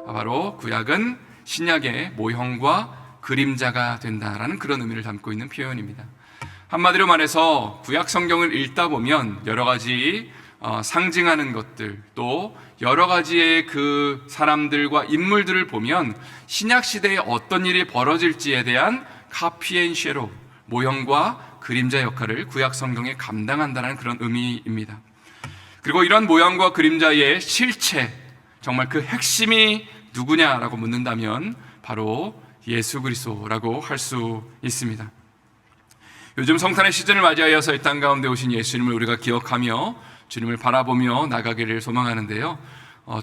바로 구약은 신약의 모형과 그림자가 된다라는 그런 의미를 담고 있는 표현입니다. 한마디로 말해서 구약 성경을 읽다 보면 여러 가지 상징하는 것들, 또 여러 가지의 그 사람들과 인물들을 보면 신약 시대에 어떤 일이 벌어질지에 대한 카피 앤 쉐로, 모형과 그림자 역할을 구약 성경에 감당한다는 그런 의미입니다. 그리고 이런 모형과 그림자의 실체, 정말 그 핵심이 누구냐라고 묻는다면 바로 예수 그리스도라고 할 수 있습니다. 요즘 성탄의 시즌을 맞이하여서 이 땅 가운데 오신 예수님을 우리가 기억하며 주님을 바라보며 나가기를 소망하는데요,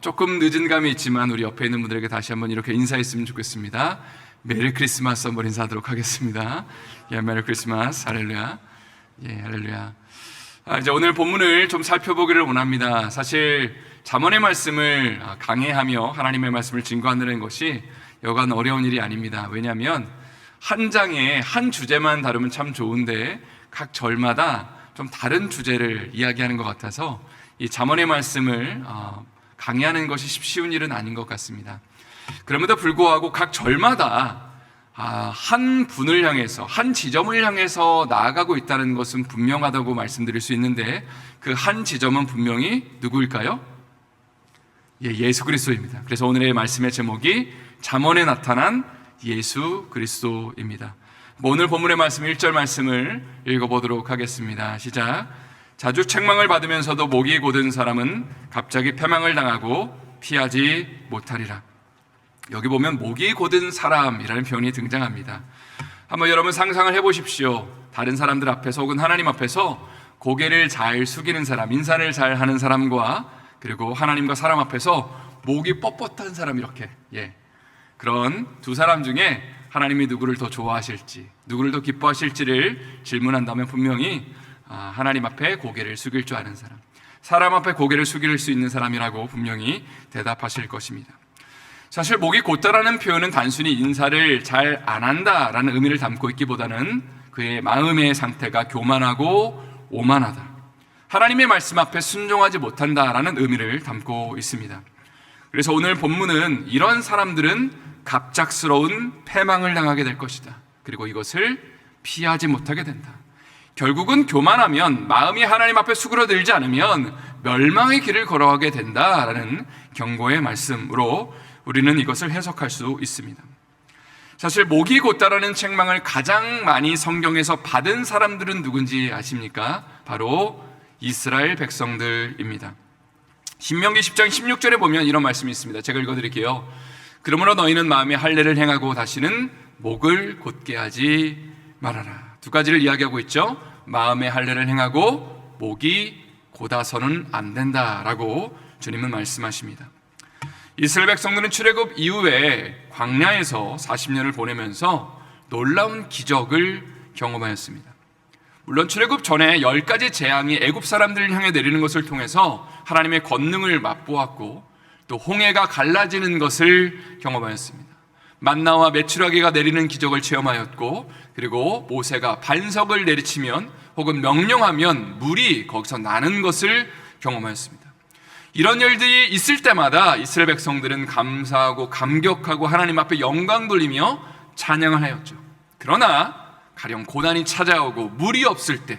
조금 늦은 감이 있지만 우리 옆에 있는 분들에게 다시 한번 이렇게 인사했으면 좋겠습니다. 메리 크리스마스 한번 인사하도록 하겠습니다. 예, 메리 크리스마스. 할렐루야. 예, 할렐루야. 이제 오늘 본문을 좀 살펴보기를 원합니다. 사실 잠언의 말씀을 강해하며 하나님의 말씀을 증거하는 것이 여간 어려운 일이 아닙니다. 왜냐하면 한 장에 한 주제만 다루면 참 좋은데 각 절마다 좀 다른 주제를 이야기하는 것 같아서 이 잠언의 말씀을 강해하는 것이 쉬운 일은 아닌 것 같습니다. 그럼에도 불구하고 각 절마다 한 분을 향해서, 한 지점을 향해서 나아가고 있다는 것은 분명하다고 말씀드릴 수 있는데 그 한 지점은 분명히 누구일까요? 예수 그리스도입니다. 그래서 오늘의 말씀의 제목이 잠언에 나타난 예수 그리스도입니다. 오늘 본문의 말씀 1절 말씀을 읽어보도록 하겠습니다. 시작. 자주 책망을 받으면서도 목이 곧은 사람은 갑자기 패망을 당하고 피하지 못하리라. 여기 보면 목이 곧은 사람이라는 표현이 등장합니다. 한번 여러분 상상을 해보십시오. 다른 사람들 앞에서 혹은 하나님 앞에서 고개를 잘 숙이는 사람, 인사를 잘 하는 사람과 그리고 하나님과 사람 앞에서 목이 뻣뻣한 사람, 이렇게 그런 두 사람 중에 하나님이 누구를 더 좋아하실지, 누구를 더 기뻐하실지를 질문한다면 분명히 하나님 앞에 고개를 숙일 줄 아는 사람, 사람 앞에 고개를 숙일 수 있는 사람이라고 분명히 대답하실 것입니다. 사실 목이 곧다라는 표현은 단순히 인사를 잘 안 한다라는 의미를 담고 있기보다는 그의 마음의 상태가 교만하고 오만하다, 하나님의 말씀 앞에 순종하지 못한다라는 의미를 담고 있습니다. 그래서 오늘 본문은 이런 사람들은 갑작스러운 패망을 당하게 될 것이다. 그리고 이것을 피하지 못하게 된다. 결국은 교만하면, 마음이 하나님 앞에 수그러들지 않으면 멸망의 길을 걸어가게 된다라는 경고의 말씀으로 우리는 이것을 해석할 수 있습니다. 사실 목이 곧다라는 책망을 가장 많이 성경에서 받은 사람들은 누군지 아십니까? 바로 이스라엘 백성들입니다. 신명기 10장 16절에 보면 이런 말씀이 있습니다. 제가 읽어드릴게요. 그러므로 너희는 마음에 할례를 행하고 다시는 목을 곧게 하지 말아라. 두 가지를 이야기하고 있죠. 마음에 할례를 행하고 목이 곧아서는 안 된다라고 주님은 말씀하십니다. 이스라엘 백성들은 출애굽 이후에 광야에서 40년을 보내면서 놀라운 기적을 경험하였습니다. 물론 출애굽 전에 10가지 재앙이 애굽 사람들을 향해 내리는 것을 통해서 하나님의 권능을 맛보았고 또 홍해가 갈라지는 것을 경험하였습니다. 만나와 메추라기가 내리는 기적을 체험하였고, 그리고 모세가 반석을 내리치면 혹은 명령하면 물이 거기서 나는 것을 경험하였습니다. 이런 일들이 있을 때마다 이스라엘 백성들은 감사하고 감격하고 하나님 앞에 영광 돌리며 찬양을 하였죠. 그러나 가령 고난이 찾아오고 물이 없을 때,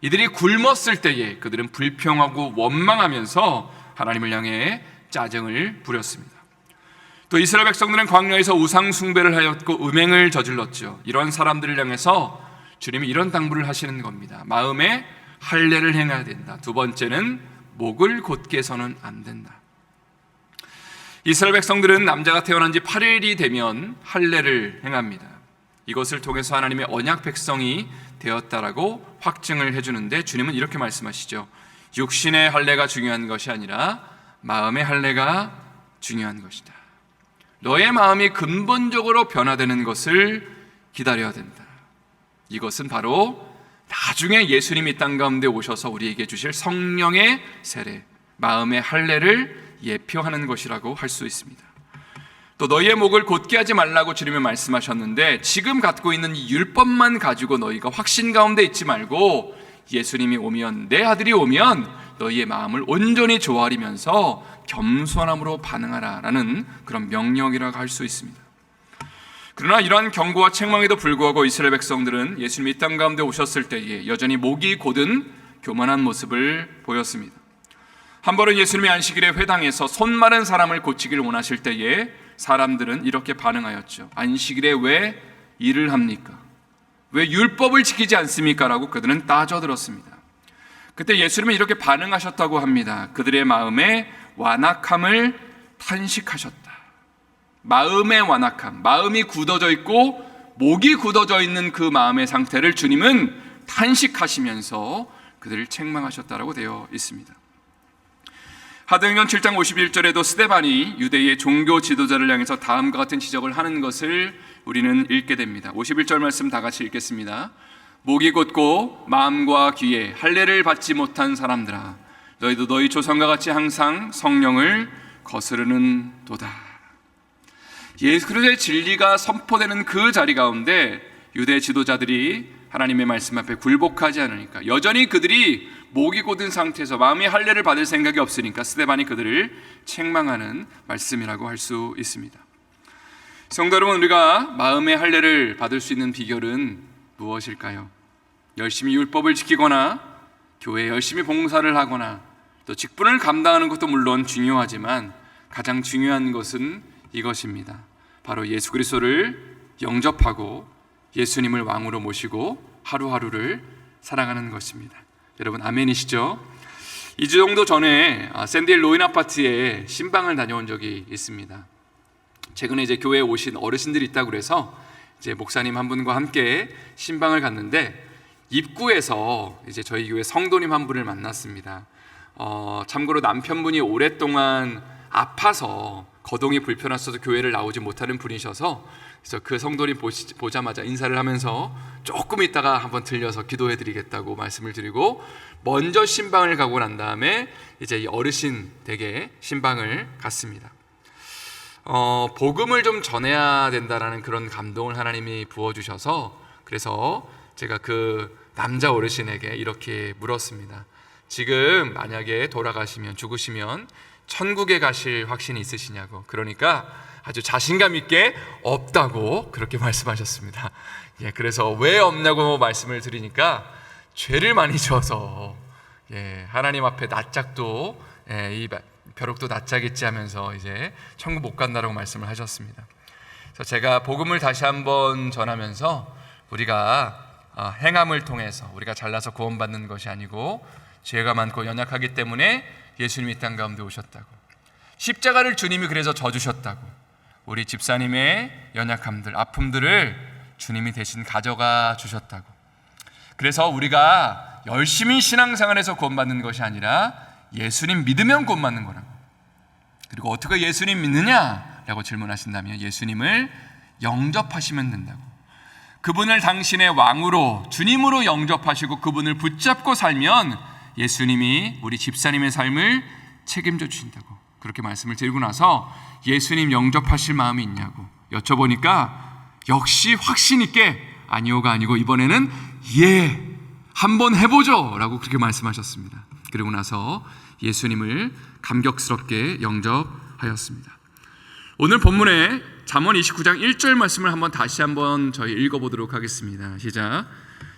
이들이 굶었을 때에 그들은 불평하고 원망하면서 하나님을 향해 짜증을 부렸습니다. 또 이스라엘 백성들은 광야에서 우상 숭배를 하였고 음행을 저질렀죠. 이런 사람들을 향해서 주님이 이런 당부를 하시는 겁니다. 마음에 할례를 행해야 된다. 두 번째는 목을 곧게 해서는 안 된다. 이스라엘 백성들은 남자가 태어난 지 8일이 되면 할례를 행합니다. 이것을 통해서 하나님의 언약 백성이 되었다라고 확증을 해주는데 주님은 이렇게 말씀하시죠. 육신의 할례가 중요한 것이 아니라 마음의 할례가 중요한 것이다. 너의 마음이 근본적으로 변화되는 것을 기다려야 된다. 이것은 바로 나중에 예수님이 이 땅 가운데 오셔서 우리에게 주실 성령의 세례, 마음의 할례를 예표하는 것이라고 할 수 있습니다. 또 너희의 목을 곧게 하지 말라고 주님이 말씀하셨는데, 지금 갖고 있는 이 율법만 가지고 너희가 확신 가운데 있지 말고 예수님이 오면, 내 아들이 오면 너희의 마음을 온전히 조아리면서 겸손함으로 반응하라 라는 그런 명령이라고 할 수 있습니다. 그러나 이러한 경고와 책망에도 불구하고 이스라엘 백성들은 예수님이 이 땅 가운데 오셨을 때에 여전히 목이 곧은 교만한 모습을 보였습니다. 한 번은 예수님이 안식일에 회당에서 손 마른 사람을 고치기를 원하실 때에 사람들은 이렇게 반응하였죠. 안식일에 왜 일을 합니까? 왜 율법을 지키지 않습니까? 라고 그들은 따져들었습니다. 그때 예수님은 이렇게 반응하셨다고 합니다. 그들의 마음에 완악함을 탄식하셨다. 마음의 완악함, 마음이 굳어져 있고 목이 굳어져 있는 그 마음의 상태를 주님은 탄식하시면서 그들을 책망하셨다라고 되어 있습니다. 사도행전 7장 51절에도 스데반이 유대의 종교 지도자를 향해서 다음과 같은 지적을 하는 것을 우리는 읽게 됩니다. 51절 말씀 다 같이 읽겠습니다. 목이 곧고 마음과 귀에 할례를 받지 못한 사람들아, 너희도 너희 조상과 같이 항상 성령을 거스르는 도다. 예수 그리스도의 진리가 선포되는 그 자리 가운데 유대 지도자들이 하나님의 말씀 앞에 굴복하지 않으니까, 여전히 그들이 목이 곧은 상태에서 마음이 할례를 받을 생각이 없으니까 스데반이 그들을 책망하는 말씀이라고 할 수 있습니다. 성도 여러분, 우리가 마음의 할례를 받을 수 있는 비결은 무엇일까요? 열심히 율법을 지키거나 교회에 열심히 봉사를 하거나 또 직분을 감당하는 것도 물론 중요하지만 가장 중요한 것은 이것입니다. 바로 예수 그리스도를 영접하고 예수님을 왕으로 모시고 하루하루를 살아가는 것입니다. 여러분 아멘이시죠? 2주 정도 전에 샌디힐 로인 아파트에 신방을 다녀온 적이 있습니다. 최근에 이제 교회에 오신 어르신들이 있다고 그래서 이제 목사님 한 분과 함께 신방을 갔는데 입구에서 이제 저희 교회 성도님 한 분을 만났습니다. 참고로 남편분이 오랫동안 아파서 거동이 불편하셔서 교회를 나오지 못하는 분이셔서, 그래서 그 성도님 보자마자 인사를 하면서 조금 있다가 한번 들려서 기도해 드리겠다고 말씀을 드리고 먼저 신방을 가고 난 다음에 이제 이 어르신 댁에 신방을 갔습니다. 복음을 좀 전해야 된다라는 그런 감동을 하나님이 부어주셔서, 그래서 제가 그 남자 어르신에게 이렇게 물었습니다. 지금 만약에 돌아가시면, 죽으시면 천국에 가실 확신이 있으시냐고. 그러니까 아주 자신감 있게 없다고 그렇게 말씀하셨습니다. 그래서 왜 없냐고 말씀을 드리니까 죄를 많이 지어서 하나님 앞에 낯짝도 이 벼룩도 낯짝있지 하면서 이제 천국 못 간다라고 말씀을 하셨습니다. 그래서 제가 복음을 다시 한번 전하면서 우리가 행함을 통해서 우리가 잘나서 구원받는 것이 아니고 죄가 많고 연약하기 때문에 예수님이 이 땅 가운데 오셨다고, 십자가를 주님이 그래서 져주셨다고, 우리 집사님의 연약함들, 아픔들을 주님이 대신 가져가 주셨다고, 그래서 우리가 열심히 신앙생활에서 구원받는 것이 아니라 예수님 믿으면 구원받는 거라고. 그리고 어떻게 예수님 믿느냐라고 질문하신다면 예수님을 영접하시면 된다고. 그분을 당신의 왕으로, 주님으로 영접하시고 그분을 붙잡고 살면 예수님이 우리 집사님의 삶을 책임져 주신다고. 그렇게 말씀을 드리고 나서 예수님 영접하실 마음이 있냐고 여쭤보니까 역시 확신 있게 아니오가 아니고 이번에는 한번 해보죠 라고 그렇게 말씀하셨습니다. 그리고 나서 예수님을 감격스럽게 영접하였습니다. 오늘 본문에 잠언 29장 1절 말씀을 다시 한번 저희 읽어보도록 하겠습니다. 시작.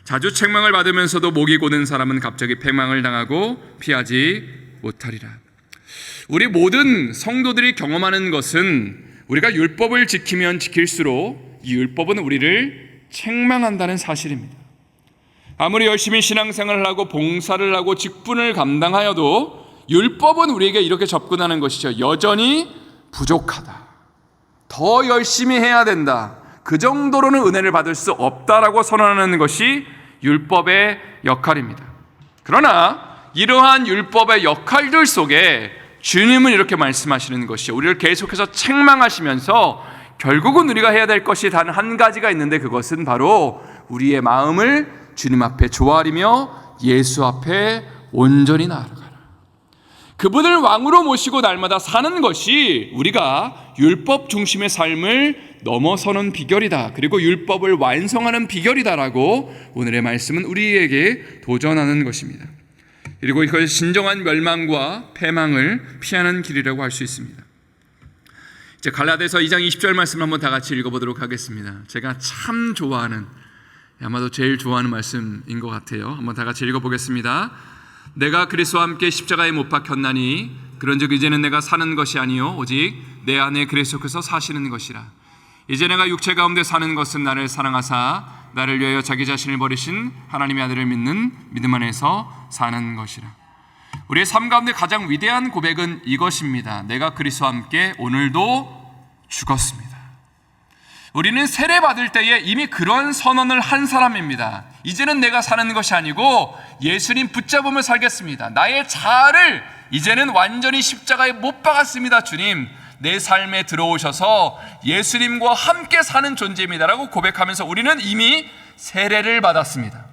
자주 책망을 받으면서도 목이 고는 사람은 갑자기 패망을 당하고 피하지 못하리라. 우리 모든 성도들이 경험하는 것은 우리가 율법을 지키면 지킬수록 이 율법은 우리를 책망한다는 사실입니다. 아무리 열심히 신앙생활을 하고 봉사를 하고 직분을 감당하여도 율법은 우리에게 이렇게 접근하는 것이죠. 여전히 부족하다. 더 열심히 해야 된다. 그 정도로는 은혜를 받을 수 없다라고 선언하는 것이 율법의 역할입니다. 그러나 이러한 율법의 역할들 속에 주님은 이렇게 말씀하시는 것이요, 우리를 계속해서 책망하시면서 결국은 우리가 해야 될 것이 단 한 가지가 있는데 그것은 바로 우리의 마음을 주님 앞에 조아리며 예수 앞에 온전히 나아가라. 그분을 왕으로 모시고 날마다 사는 것이 우리가 율법 중심의 삶을 넘어서는 비결이다. 그리고 율법을 완성하는 비결이다라고 오늘의 말씀은 우리에게 도전하는 것입니다. 그리고 이것이 진정한 멸망과 패망을 피하는 길이라고 할 수 있습니다. 이제 갈라디아서 2장 20절 말씀 한번 다 같이 읽어보도록 하겠습니다. 제가 참 좋아하는, 아마도 제일 좋아하는 말씀인 것 같아요. 한번 다 같이 읽어보겠습니다. 내가 그리스도와 함께 십자가에 못 박혔나니 그런즉 이제는 내가 사는 것이 아니요 오직 내 안에 그리스도께서 사시는 것이라. 이제 내가 육체 가운데 사는 것은 나를 사랑하사 나를 위하여 자기 자신을 버리신 하나님의 아들을 믿는 믿음 안에서 사는 것이라. 우리의 삶 가운데 가장 위대한 고백은 이것입니다. 내가 그리스도와 함께 오늘도 죽었습니다. 우리는 세례받을 때에 이미 그런 선언을 한 사람입니다. 이제는 내가 사는 것이 아니고 예수님 붙잡으며 살겠습니다. 나의 자아를 이제는 완전히 십자가에 못 박았습니다. 주님, 내 삶에 들어오셔서 예수님과 함께 사는 존재입니다 라고 고백하면서 우리는 이미 세례를 받았습니다.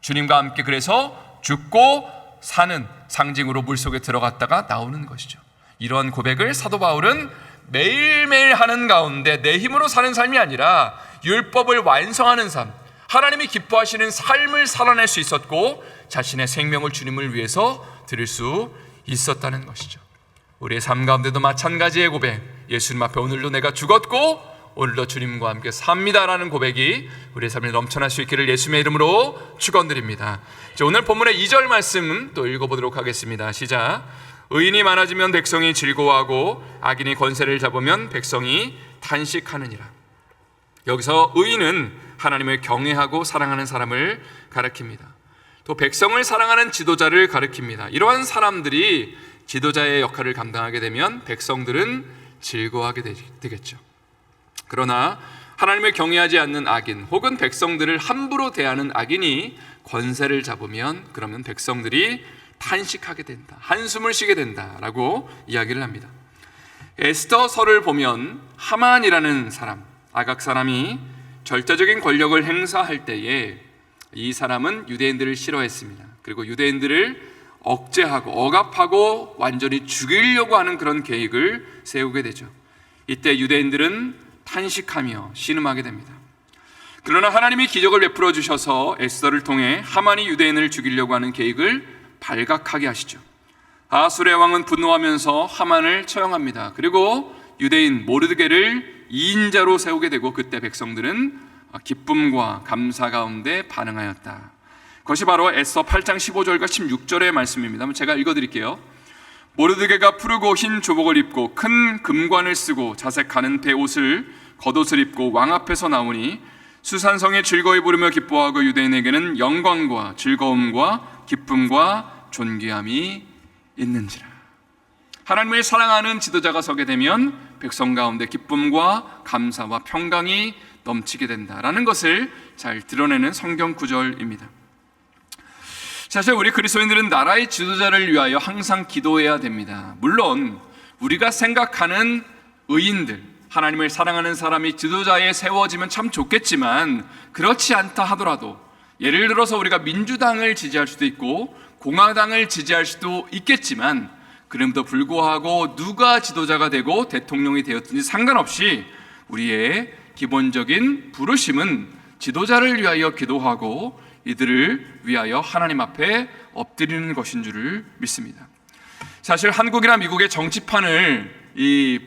주님과 함께 그래서 죽고 사는 상징으로 물속에 들어갔다가 나오는 것이죠. 이러한 고백을 사도 바울은 매일매일 하는 가운데 내 힘으로 사는 삶이 아니라 율법을 완성하는 삶, 하나님이 기뻐하시는 삶을 살아낼 수 있었고 자신의 생명을 주님을 위해서 드릴 수 있었다는 것이죠. 우리의 삶 가운데도 마찬가지의 고백, 예수님 앞에 오늘도 내가 죽었고 오늘도 주님과 함께 삽니다라는 고백이 우리의 삶에 넘쳐날 수 있기를 예수님의 이름으로 축원드립니다. 오늘 본문의 2절 말씀 또 읽어보도록 하겠습니다. 시작. 의인이 많아지면 백성이 즐거워하고 악인이 권세를 잡으면 백성이 탄식하느니라. 여기서 의인은 하나님을 경외하고 사랑하는 사람을 가리킵니다. 또 백성을 사랑하는 지도자를 가리킵니다. 이러한 사람들이 지도자의 역할을 감당하게 되면 백성들은 즐거워하게 되겠죠. 그러나 하나님을 경외하지 않는 악인 혹은 백성들을 함부로 대하는 악인이 권세를 잡으면 그러면 백성들이 탄식하게 된다, 한숨을 쉬게 된다라고 이야기를 합니다. 에스더서를 보면 하만이라는 사람, 아각 사람이 절대적인 권력을 행사할 때에 이 사람은 유대인들을 싫어했습니다. 그리고 유대인들을 억제하고 억압하고 완전히 죽이려고 하는 그런 계획을 세우게 되죠. 이때 유대인들은 탄식하며 신음하게 됩니다. 그러나 하나님이 기적을 베풀어 주셔서 에스더를 통해 하만이 유대인을 죽이려고 하는 계획을 발각하게 하시죠. 아수르의 왕은 분노하면서 하만을 처형합니다. 그리고 유대인 모르드게를 2인자로 세우게 되고 그때 백성들은 기쁨과 감사 가운데 반응하였다. 그것이 바로 에스더 8장 15절과 16절의 말씀입니다. 제가 읽어드릴게요. 모르드게가 푸르고 흰 조복을 입고 큰 금관을 쓰고 자색하는 배옷을 겉옷을 입고 왕 앞에서 나오니 수산성에 즐거이 부르며 기뻐하고 유대인에게는 영광과 즐거움과 기쁨과 존귀함이 있는지라. 하나님을 사랑하는 지도자가 서게 되면 백성 가운데 기쁨과 감사와 평강이 넘치게 된다라는 것을 잘 드러내는 성경 구절입니다. 사실 우리 그리스도인들은 나라의 지도자를 위하여 항상 기도해야 됩니다. 물론 우리가 생각하는 의인들, 하나님을 사랑하는 사람이 지도자에 세워지면 참 좋겠지만 그렇지 않다 하더라도 예를 들어서 우리가 민주당을 지지할 수도 있고 공화당을 지지할 수도 있겠지만 그럼에도 불구하고 누가 지도자가 되고 대통령이 되었든지 상관없이 우리의 기본적인 부르심은 지도자를 위하여 기도하고 이들을 위하여 하나님 앞에 엎드리는 것인 줄을 믿습니다. 사실 한국이나 미국의 정치판을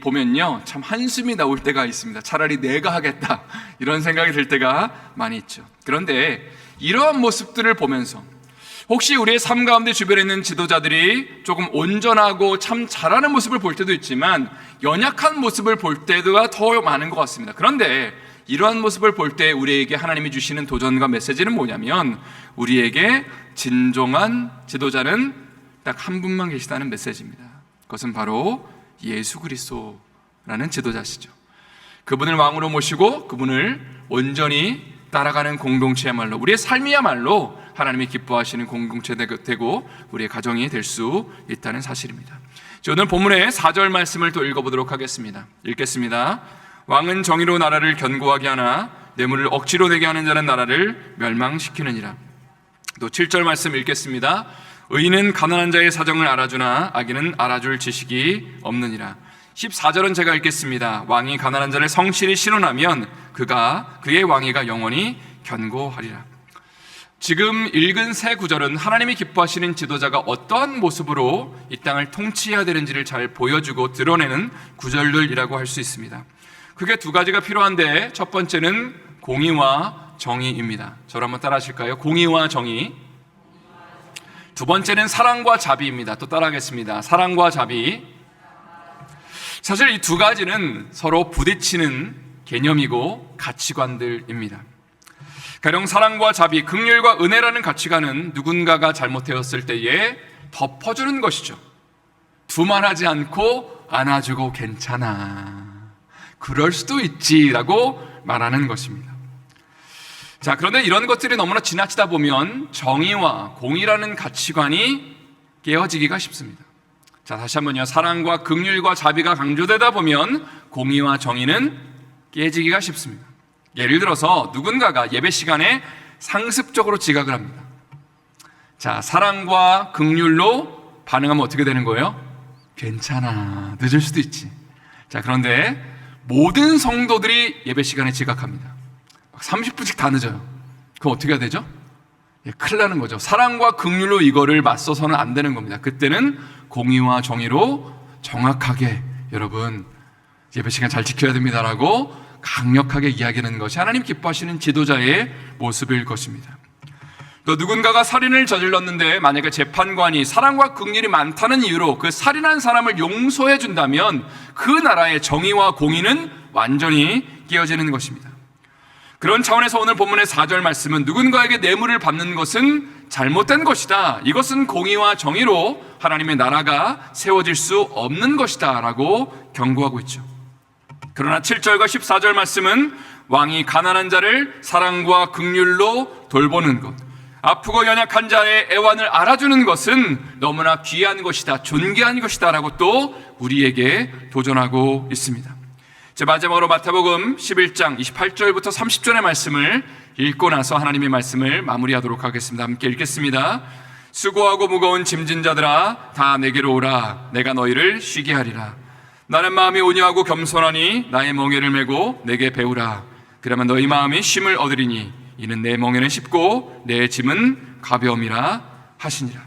보면요 참 한숨이 나올 때가 있습니다. 차라리 내가 하겠다 이런 생각이 들 때가 많이 있죠. 그런데 이러한 모습들을 보면서 혹시 우리의 삶 가운데 주변에 있는 지도자들이 조금 온전하고 참 잘하는 모습을 볼 때도 있지만 연약한 모습을 볼 때가 더 많은 것 같습니다. 그런데 이러한 모습을 볼 때 우리에게 하나님이 주시는 도전과 메시지는 뭐냐면 우리에게 진정한 지도자는 딱 한 분만 계시다는 메시지입니다. 그것은 바로 예수 그리스도라는 지도자시죠. 그분을 왕으로 모시고 그분을 온전히 따라가는 공동체야말로 우리의 삶이야말로 하나님이 기뻐하시는 공동체가 되고 우리의 가정이 될 수 있다는 사실입니다. 오늘 본문의 4절 말씀을 또 읽어보도록 하겠습니다. 읽겠습니다. 왕은 정의로 나라를 견고하게 하나 뇌물을 억지로 내게 하는 자는 나라를 멸망시키느니라. 또 7절 말씀 읽겠습니다. 의인은 가난한 자의 사정을 알아주나 악인은 알아줄 지식이 없느니라. 14절은 제가 읽겠습니다. 왕이 가난한 자를 성실히 신원하면 그의 왕위가 영원히 견고하리라. 지금 읽은 세 구절은 하나님이 기뻐하시는 지도자가 어떠한 모습으로 이 땅을 통치해야 되는지를 잘 보여주고 드러내는 구절들이라고 할 수 있습니다. 그게 두 가지가 필요한데, 첫 번째는 공의와 정의입니다. 저를 한번 따라 하실까요? 공의와 정의. 두 번째는 사랑과 자비입니다. 또 따라하겠습니다. 사랑과 자비. 사실 이 두 가지는 서로 부딪히는 개념이고 가치관들입니다. 가령 사랑과 자비, 긍휼과 은혜라는 가치관은 누군가가 잘못되었을 때에 덮어주는 것이죠. 두말하지 않고 안아주고 괜찮아, 그럴 수도 있지라고 말하는 것입니다. 자, 그런데 이런 것들이 너무나 지나치다 보면 정의와 공의라는 가치관이 깨어지기가 쉽습니다. 자, 다시 한번요. 사랑과 긍휼과 자비가 강조되다 보면 공의와 정의는 깨지기가 쉽습니다. 예를 들어서 누군가가 예배 시간에 상습적으로 지각을 합니다. 자, 사랑과 긍휼로 반응하면 어떻게 되는 거예요? 괜찮아, 늦을 수도 있지. 자, 그런데 모든 성도들이 예배 시간에 지각합니다. 30분씩 다 늦어요. 그럼 어떻게 해야 되죠? 큰일 나는 거죠. 사랑과 긍휼로 이거를 맞서서는 안 되는 겁니다. 그때는 공의와 정의로 정확하게 여러분 예배 시간 잘 지켜야 됩니다라고 강력하게 이야기하는 것이 하나님 기뻐하시는 지도자의 모습일 것입니다. 또 누군가가 살인을 저질렀는데 만약에 재판관이 사랑과 긍휼이 많다는 이유로 그 살인한 사람을 용서해 준다면 그 나라의 정의와 공의는 완전히 깨어지는 것입니다. 그런 차원에서 오늘 본문의 4절 말씀은 누군가에게 뇌물을 받는 것은 잘못된 것이다, 이것은 공의와 정의로 하나님의 나라가 세워질 수 없는 것이다 라고 경고하고 있죠. 그러나 7절과 14절 말씀은 왕이 가난한 자를 사랑과 긍휼로 돌보는 것, 아프고 연약한 자의 애환을 알아주는 것은 너무나 귀한 것이다, 존귀한 것이다 라고 또 우리에게 도전하고 있습니다. 자, 마지막으로 마태복음 11장 28절부터 30절의 말씀을 읽고 나서 하나님의 말씀을 마무리하도록 하겠습니다. 함께 읽겠습니다. 수고하고 무거운 짐진 자들아 다 내게로 오라, 내가 너희를 쉬게 하리라. 나는 마음이 온유하고 겸손하니 나의 멍에를 메고 내게 배우라. 그러면 너희 마음이 쉼을 얻으리니 이는 내 멍에는 쉽고 내 짐은 가벼움이라 하시니라.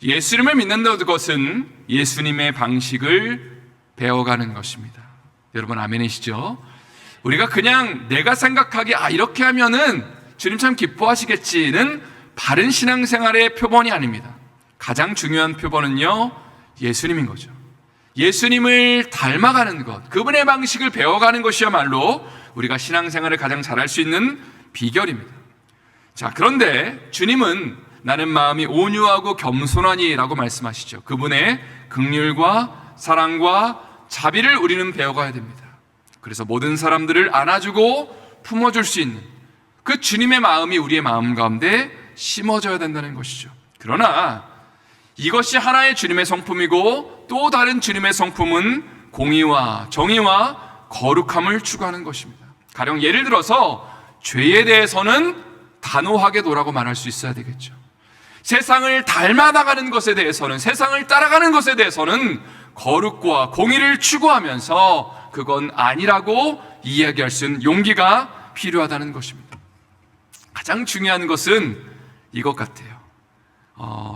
예수님을 믿는 것은 예수님의 방식을 배워가는 것입니다. 여러분 아멘이시죠? 우리가 그냥 내가 생각하기에 이렇게 하면은 주님 참 기뻐하시겠지는 바른 신앙생활의 표본이 아닙니다. 가장 중요한 표본은요, 예수님인 거죠. 예수님을 닮아가는 것, 그분의 방식을 배워가는 것이야말로 우리가 신앙생활을 가장 잘할 수 있는 비결입니다. 자, 그런데 주님은 나는 마음이 온유하고 겸손하니 라고 말씀하시죠. 그분의 긍휼과 사랑과 자비를 우리는 배워가야 됩니다. 그래서 모든 사람들을 안아주고 품어줄 수 있는 그 주님의 마음이 우리의 마음 가운데 심어져야 된다는 것이죠. 그러나 이것이 하나의 주님의 성품이고 또 다른 주님의 성품은 공의와 정의와 거룩함을 추구하는 것입니다. 가령 예를 들어서 죄에 대해서는 단호하게 노라고 말할 수 있어야 되겠죠. 세상을 닮아나가는 것에 대해서는, 세상을 따라가는 것에 대해서는 거룩과 공의를 추구하면서 그건 아니라고 이야기할 수 있는 용기가 필요하다는 것입니다. 가장 중요한 것은 이것 같아요.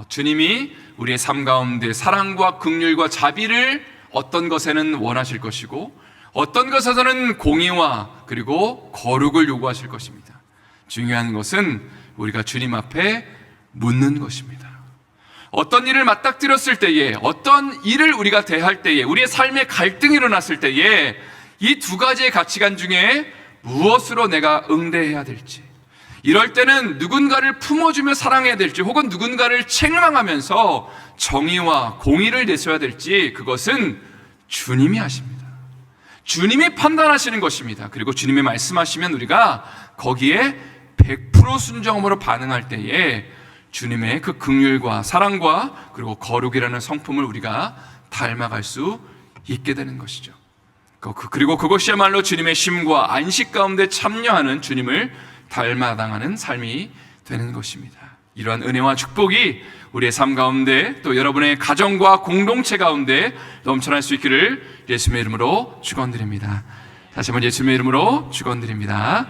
주님이 우리의 삶 가운데 사랑과 긍휼과 자비를 어떤 것에는 원하실 것이고 어떤 것에서는 공의와 그리고 거룩을 요구하실 것입니다. 중요한 것은 우리가 주님 앞에 묻는 것입니다. 어떤 일을 맞닥뜨렸을 때에, 어떤 일을 우리가 대할 때에, 우리의 삶에 갈등이 일어났을 때에 이 두 가지의 가치관 중에 무엇으로 내가 응대해야 될지, 이럴 때는 누군가를 품어주며 사랑해야 될지 혹은 누군가를 책망하면서 정의와 공의를 내세워야 될지, 그것은 주님이 하십니다. 주님이 판단하시는 것입니다. 그리고 주님이 말씀하시면 우리가 거기에 100% 순종함으로 반응할 때에 주님의 그 긍휼과 사랑과 그리고 거룩이라는 성품을 우리가 닮아갈 수 있게 되는 것이죠. 그리고 그것이야말로 주님의 쉼과 안식 가운데 참여하는 주님을 닮아당하는 삶이 되는 것입니다. 이러한 은혜와 축복이 우리의 삶 가운데 또 여러분의 가정과 공동체 가운데 넘쳐날 수 있기를 예수님의 이름으로 축원드립니다. 다시 한번 예수님의 이름으로 축원드립니다.